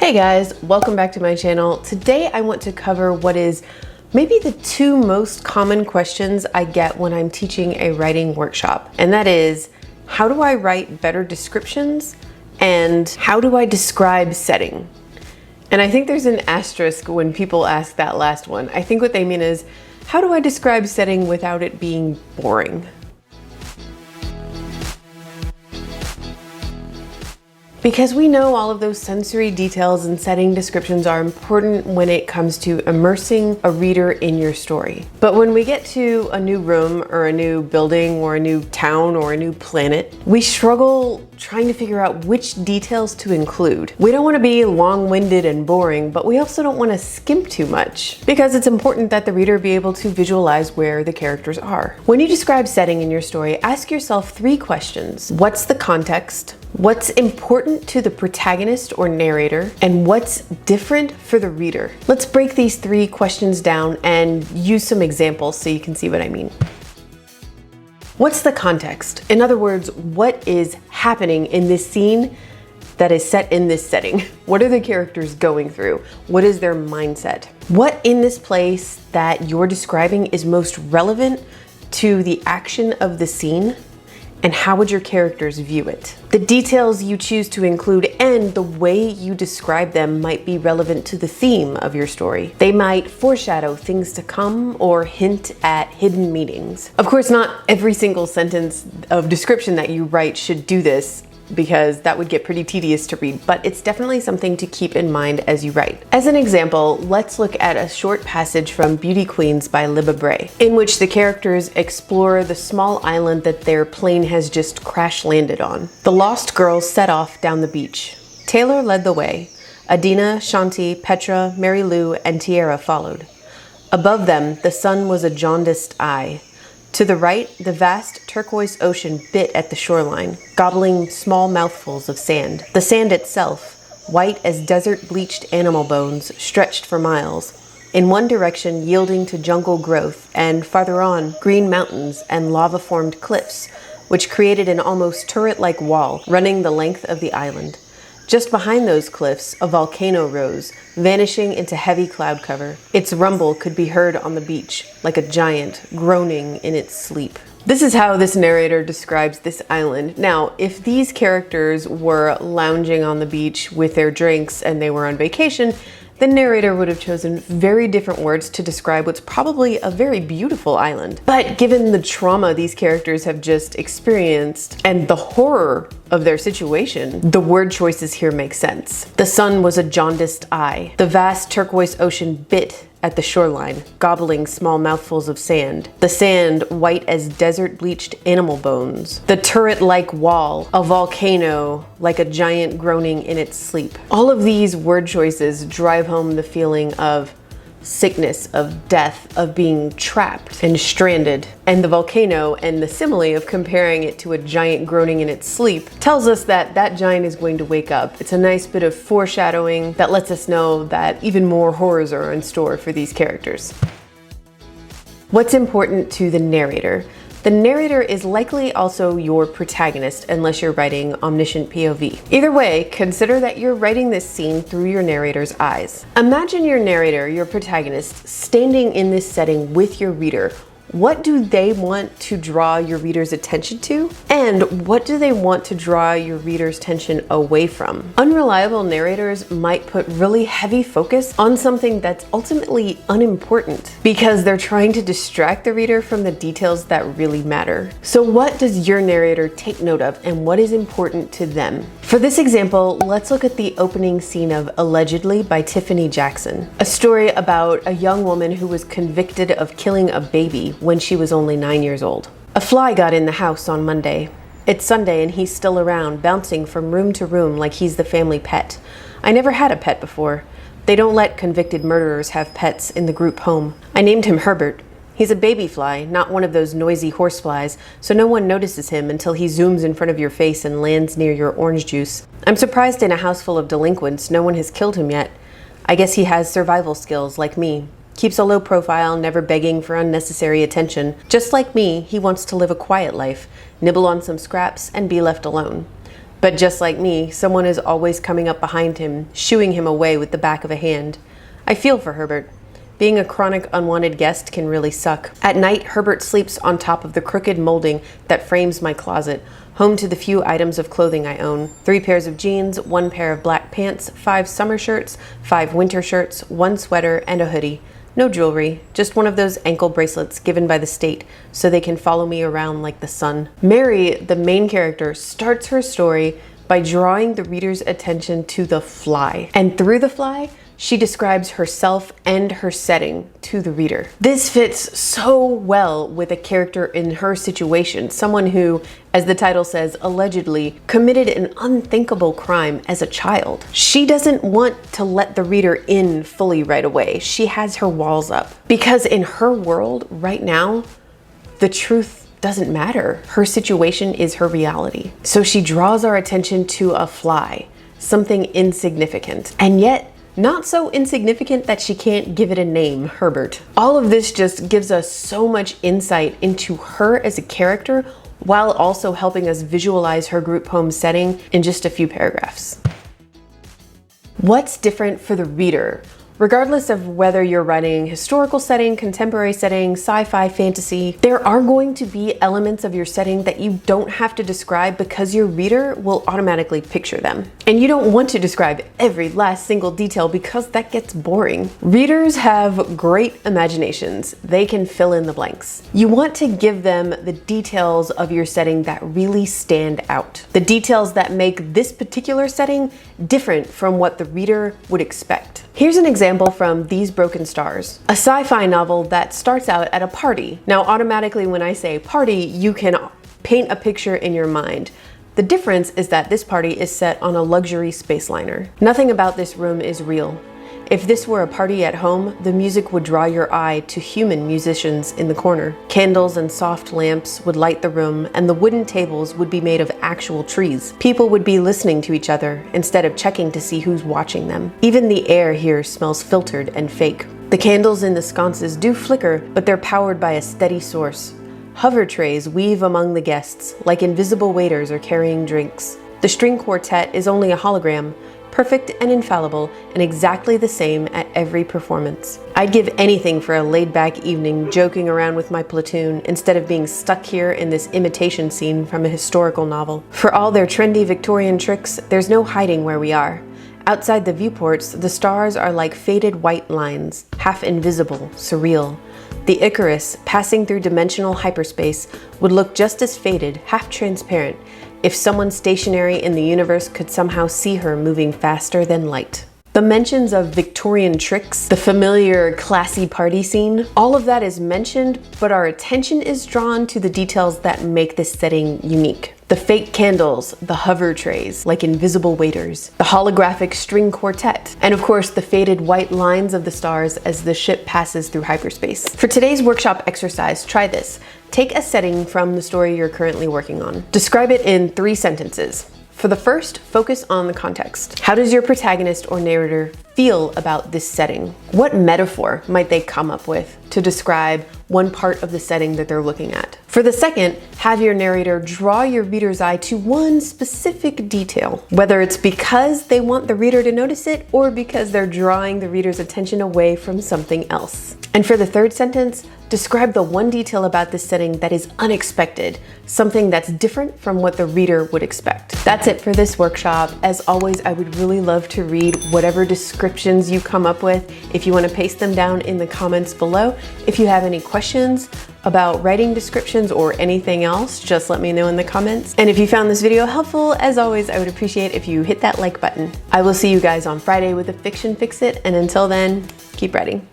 Hey guys, welcome back to my channel. Today I want to cover what is maybe the two most common questions I get when I'm teaching a writing workshop. And that is, how do I write better descriptions and how do I describe setting? And I think there's an asterisk when people ask that last one. I think what they mean is, how do I describe setting without it being boring? Because we know all of those sensory details and setting descriptions are important when it comes to immersing a reader in your story. But when we get to a new room or a new building or a new town or a new planet, we struggle trying to figure out which details to include. We don't want to be long-winded and boring, but we also don't want to skimp too much because it's important that the reader be able to visualize where the characters are. When you describe setting in your story, ask yourself 3 questions. What's the context? What's important to the protagonist or narrator, and what's different for the reader? Let's break these 3 questions down and use some examples so you can see what I mean. What's the context? In other words, what is happening in this scene that is set in this setting? What are the characters going through? What is their mindset? What in this place that you're describing is most relevant to the action of the scene? And how would your characters view it? The details you choose to include and the way you describe them might be relevant to the theme of your story. They might foreshadow things to come or hint at hidden meanings. Of course, not every single sentence of description that you write should do this, because that would get pretty tedious to read, but it's definitely something to keep in mind as you write. As an example, let's look at a short passage from Beauty Queens by Libba Bray, in which the characters explore the small island that their plane has just crash landed on. The lost girls set off down the beach. Taylor led the way. Adina, Shanti, Petra, Mary Lou, and Tiara followed. Above them, the sun was a jaundiced eye. To the right, the vast turquoise ocean bit at the shoreline, gobbling small mouthfuls of sand. The sand itself, white as desert-bleached animal bones, stretched for miles, in one direction yielding to jungle growth, and farther on, green mountains and lava-formed cliffs, which created an almost turret-like wall running the length of the island. Just behind those cliffs, a volcano rose, vanishing into heavy cloud cover. Its rumble could be heard on the beach, like a giant groaning in its sleep. This is how this narrator describes this island. Now, if these characters were lounging on the beach with their drinks and they were on vacation, the narrator would have chosen very different words to describe what's probably a very beautiful island. But given the trauma these characters have just experienced and the horror of their situation, the word choices here make sense. The sun was a jaundiced eye. The vast turquoise ocean bit at the shoreline, gobbling small mouthfuls of sand. The sand, white as desert-bleached animal bones. The turret-like wall, a volcano, like a giant groaning in its sleep. All of these word choices drive home the feeling of sickness, of death, of being trapped and stranded. And the volcano and the simile of comparing it to a giant groaning in its sleep tells us that that giant is going to wake up. It's a nice bit of foreshadowing that lets us know that even more horrors are in store for these characters. What's important to the narrator? The narrator is likely also your protagonist unless you're writing omniscient POV. Either way, consider that you're writing this scene through your narrator's eyes. Imagine your narrator, your protagonist, standing in this setting with your reader. What do they want to draw your reader's attention to? And what do they want to draw your reader's attention away from? Unreliable narrators might put really heavy focus on something that's ultimately unimportant because they're trying to distract the reader from the details that really matter. So what does your narrator take note of and what is important to them? For this example, let's look at the opening scene of Allegedly by Tiffany Jackson, a story about a young woman who was convicted of killing a baby when she was only 9 years old. A fly got in the house on Monday. It's Sunday and he's still around, bouncing from room to room like he's the family pet. I never had a pet before. They don't let convicted murderers have pets in the group home. I named him Herbert. He's a baby fly, not one of those noisy horseflies, so no one notices him until he zooms in front of your face and lands near your orange juice. I'm surprised in a house full of delinquents no one has killed him yet. I guess he has survival skills like me. Keeps a low profile, never begging for unnecessary attention. Just like me, he wants to live a quiet life, nibble on some scraps, and be left alone. But just like me, someone is always coming up behind him, shooing him away with the back of a hand. I feel for Herbert. Being a chronic unwanted guest can really suck. At night, Herbert sleeps on top of the crooked molding that frames my closet, home to the few items of clothing I own. 3 pairs of jeans, 1 pair of black pants, 5 summer shirts, 5 winter shirts, 1 sweater, and a hoodie. No jewelry, just one of those ankle bracelets given by the state so they can follow me around like the sun. Mary, the main character, starts her story by drawing the reader's attention to the fly. And through the fly, she describes herself and her setting to the reader. This fits so well with a character in her situation, someone who, as the title says, allegedly committed an unthinkable crime as a child. She doesn't want to let the reader in fully right away. She has her walls up. Because in her world right now, the truth doesn't matter. Her situation is her reality. So she draws our attention to a fly, something insignificant. And yet, not so insignificant that she can't give it a name, Herbert. All of this just gives us so much insight into her as a character while also helping us visualize her group home setting in just a few paragraphs. What's different for the reader? Regardless of whether you're writing historical setting, contemporary setting, sci-fi, fantasy, there are going to be elements of your setting that you don't have to describe because your reader will automatically picture them. And you don't want to describe every last single detail because that gets boring. Readers have great imaginations. They can fill in the blanks. You want to give them the details of your setting that really stand out. The details that make this particular setting different from what the reader would expect. Here's an example from These Broken Stars, a sci-fi novel that starts out at a party. Now, automatically when I say party, you can paint a picture in your mind. The difference is that this party is set on a luxury space liner. Nothing about this room is real. If this were a party at home, the music would draw your eye to human musicians in the corner. Candles and soft lamps would light the room, and the wooden tables would be made of actual trees. People would be listening to each other instead of checking to see who's watching them. Even the air here smells filtered and fake. The candles in the sconces do flicker, but they're powered by a steady source. Hover trays weave among the guests, like invisible waiters are carrying drinks. The string quartet is only a hologram, perfect and infallible, and exactly the same at every performance. I'd give anything for a laid-back evening joking around with my platoon instead of being stuck here in this imitation scene from a historical novel. For all their trendy Victorian tricks, there's no hiding where we are. Outside the viewports, the stars are like faded white lines, half invisible, surreal. The Icarus, passing through dimensional hyperspace, would look just as faded, half transparent, if someone stationary in the universe could somehow see her moving faster than light. The mentions of Victorian tricks, the familiar classy party scene, all of that is mentioned, but our attention is drawn to the details that make this setting unique. The fake candles, the hover trays, like invisible waiters, the holographic string quartet, and of course the faded white lines of the stars as the ship passes through hyperspace. For today's workshop exercise, try this. Take a setting from the story you're currently working on. Describe it in 3 sentences. For the first, focus on the context. How does your protagonist or narrator feel about this setting? What metaphor might they come up with to describe one part of the setting that they're looking at? For the second, have your narrator draw your reader's eye to one specific detail, whether it's because they want the reader to notice it or because they're drawing the reader's attention away from something else. And for the third sentence, describe the one detail about this setting that is unexpected, something that's different from what the reader would expect. That's it for this workshop. As always, I would really love to read whatever descriptions you come up with. If you want to paste them down in the comments below. If you have any questions about writing descriptions or anything else, just let me know in the comments. And if you found this video helpful, as always, I would appreciate if you hit that like button. I will see you guys on Friday with a Fiction Fix It, and until then, keep writing.